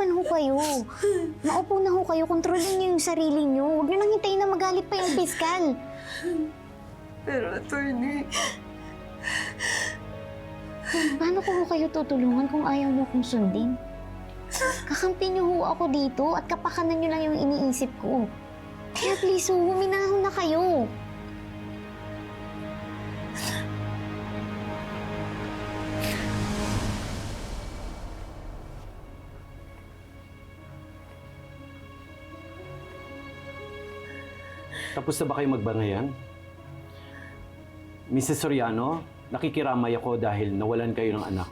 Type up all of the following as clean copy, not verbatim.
naman ho kayo. Maupo na ho kayo, kontrolin niyo yung sarili niyo. Huwag niyo nang hintayin na magalit pa yung piskal. Pero, attorney... Paano ko ho kayo tutulungan kung ayaw niyo kong sundin? Kakampi niyo ho ako dito at kapakanan niyo lang yung iniisip ko. Kaya please ho, huminahon na kayo. Tapos na ba kayo magbangayan? Mrs. Soriano, nakikiramay ako dahil nawalan kayo ng anak.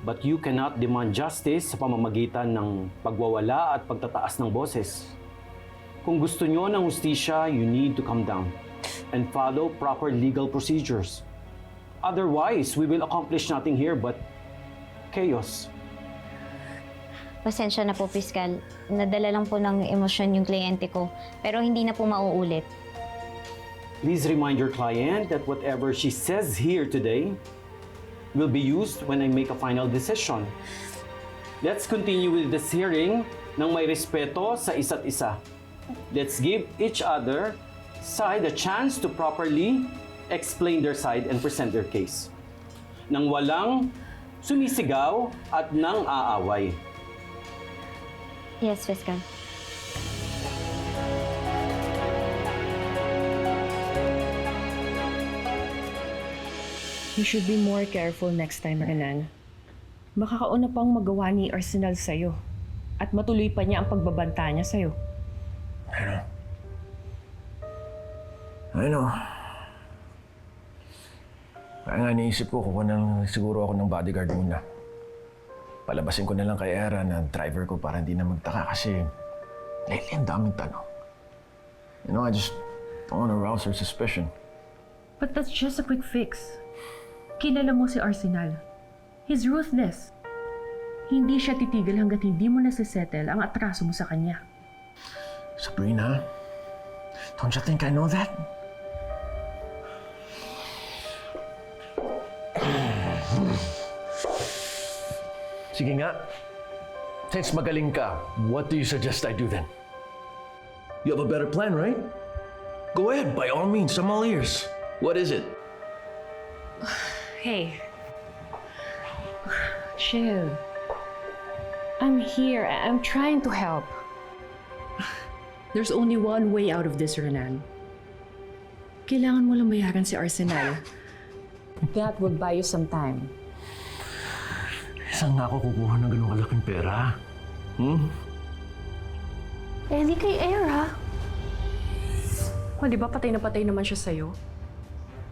But you cannot demand justice sa pamamagitan ng pagwawala at pagtataas ng boses. Kung gusto nyo ng hustisya, you need to calm down and follow proper legal procedures. Otherwise, we will accomplish nothing here but chaos. Pasensya na po, Piskal. Nadala lang po ng emosyon yung kliyente ko. Pero hindi na po mauulit. Please remind your client that whatever she says here today will be used when I make a final decision. Let's continue with this hearing ng may respeto sa isa't isa. Let's give each other side a chance to properly explain their side and present their case. Nang walang sumisigaw at nang aaway. Yes, Piskal. You should be more careful next time, Renan. Makakauna pang magawa ni Arsenal sa'yo. At matuloy pa niya ang pagbabanta niya sa'yo. I know. Kaya nga naisip ko, kukunan siguro ako ng bodyguard muna. Palabasin ko na lang kay Era na driver ko para hindi na magtaka kasi lately ang daming tanong. You know, I just don't want to arouse her suspicion. But that's just a quick fix. Kilala mo si Arsenal. He's ruthless. Hindi siya titigil hanggat hindi mo nasisettle ang atraso mo sa kanya. Sabrina, don't you think I know that? Sige nga. Since magaling ka, what do you suggest I do then? You have a better plan, right? Go ahead, by all means, I'm all ears. What is it? Hey. Chill. I'm here. I'm trying to help. There's only one way out of this, Renan. Kailangan mo lang bayaran si Arsenal. That will buy you some time. Saan nga ako kukuha ng ganun kalaking pera? Eh, di kay Era. O, di ba patay na patay naman siya sa'yo?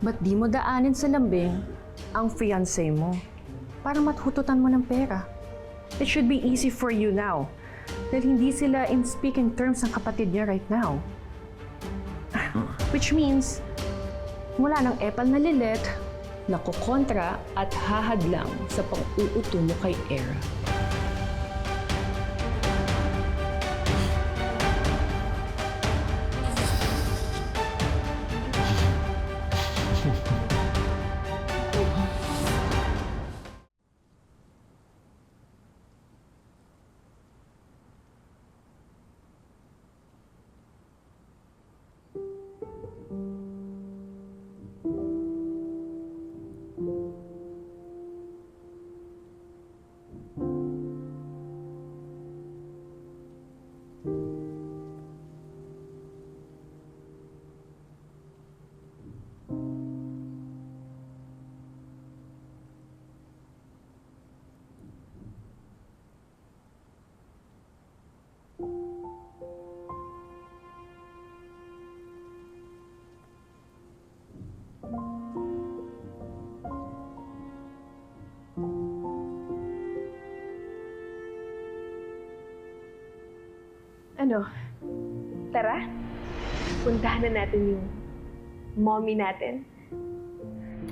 Ba't di mo daanin sa lambing ang fiancé mo para mathututan mo ng pera? It should be easy for you now dahil hindi sila in speaking terms ng kapatid niya right now. Which means, wala nang epal na lilit, nakokontra at hahadlang sa pang-uuto mo kay Era. Ano, tara, puntahan na natin yung mommy natin.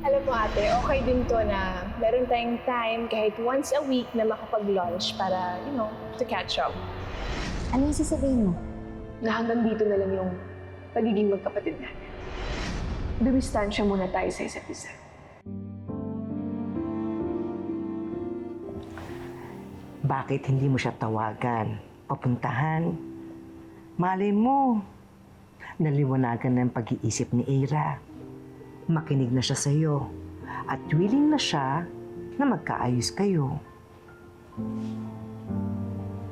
Alam mo ate, okay din to na meron tayong time kahit once a week na makapag-lunch para, to catch up. Ano yung sasabihin mo? Na hanggang dito na lang yung pagiging magkapatid natin. Dumistansya muna tayo sa isa't isa. Bakit hindi mo siya tawagan? Papuntahan? Malay mo, naliwanagan na ang pag-iisip ni Ira. Makinig na siya sa'yo. At willing na siya na magkaayos kayo.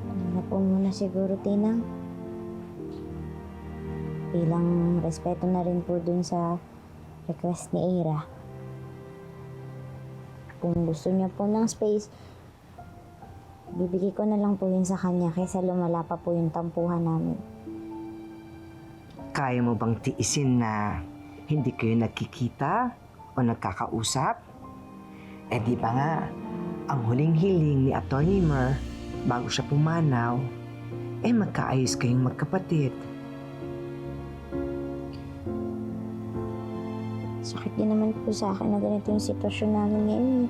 Ano na po muna siguro, Tinang. Bilang respeto na rin po dun sa request ni Ira. Kung gusto niya po ng space, bibigay ko na lang po yun sa kanya kaysa lumala pa po yung tampuhan namin. Kaya mo bang tiisin na hindi kayo nagkikita o nagkakausap? Eh di ba nga, ang huling hiling ni Atty. Mer bago siya pumanaw, magkaayos kayong magkapatid. Sakit din naman po sa akin na ganito yung sitwasyon namin ngayon.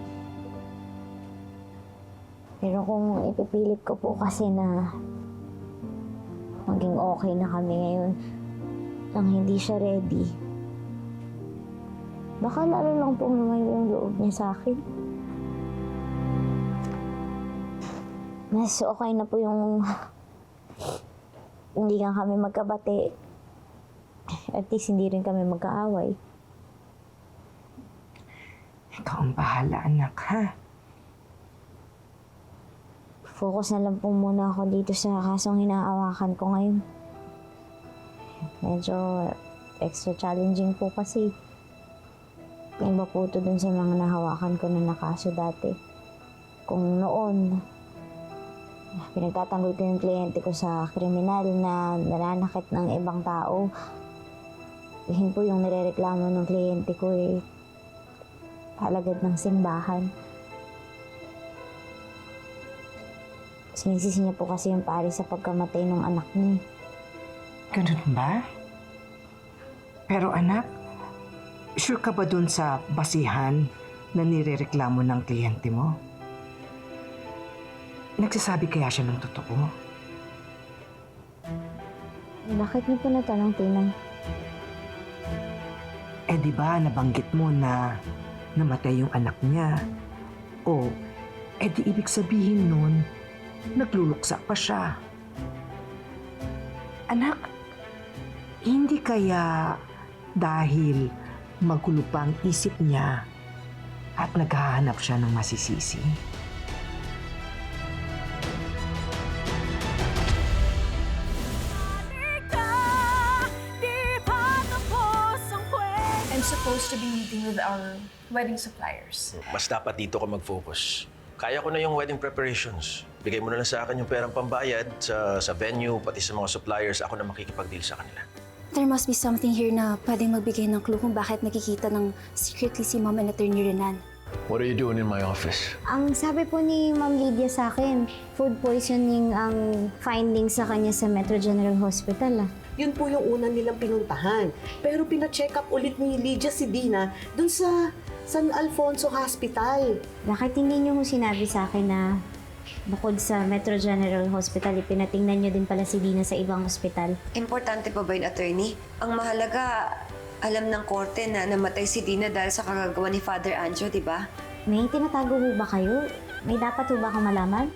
Pero kung ipipilit ko po kasi na maging okay na kami ngayon nang hindi siya ready, baka lalo lang pong lumayo yung loob niya sa akin. Mas okay na po yung hindi nga kami magkabati. At least hindi rin kami magkaaway. Ikaw ang bahala, anak, ha? Focus na lang po muna ako dito sa kasong hinaawakan ko ngayon. Medyo extra challenging po kasi. Iba po ito dun sa mga nahawakan ko na nakaso dati. Kung noon, pinagtatanggol ko yung kliyente ko sa kriminal na nananakit ng ibang tao. Yun po yung nirereklamo ng kliyente ko alagad ng simbahan. Sinisisi niya po kasi yung pari sa pagkamatay ng anak niya. Ganun ba? Pero anak, sure ka ba dun sa basihan na nirereklamo ng kliyente mo? Nagsasabi kaya siya ng totoo? Bakit niyo po natanong, Tinang? Di ba nabanggit mo na namatay yung anak niya? O, di ibig sabihin nun, nagluluksa pa siya. Anak, hindi kaya dahil magulo pa ang isip niya at naghahanap siya ng masisisi? I'm supposed to be meeting with our wedding suppliers. Mas dapat dito ka mag-focus. Kaya ko na yung wedding preparations. Bigay mo na lang sa akin yung perang pambayad sa venue, pati sa mga suppliers. Ako na makikipag-deal sa kanila. There must be something here na pwedeng magbigay ng clue kung bakit nakikita ng secretly si Mom and Attorney Renan. What are you doing in my office? Ang sabi po ni Ma'am Lydia sa akin, food poisoning ang findings sa kanya sa Metro General Hospital. Yun po yung una nilang pinuntahan. Pero pina-check up ulit ni Lydia si Dina dun sa San Alfonso Hospital. Bakit hindi niyo ho sinabi sa akin na bukod sa Metro General Hospital, ipinatingnan niyo din pala si Dina sa ibang hospital? Importante pa ba yun, attorney? Ang mahalaga, alam ng korte na namatay si Dina dahil sa kagagawa ni Father Anjo, di ba? May tinatago ho ba kayo? May dapat ho ba akong malaman?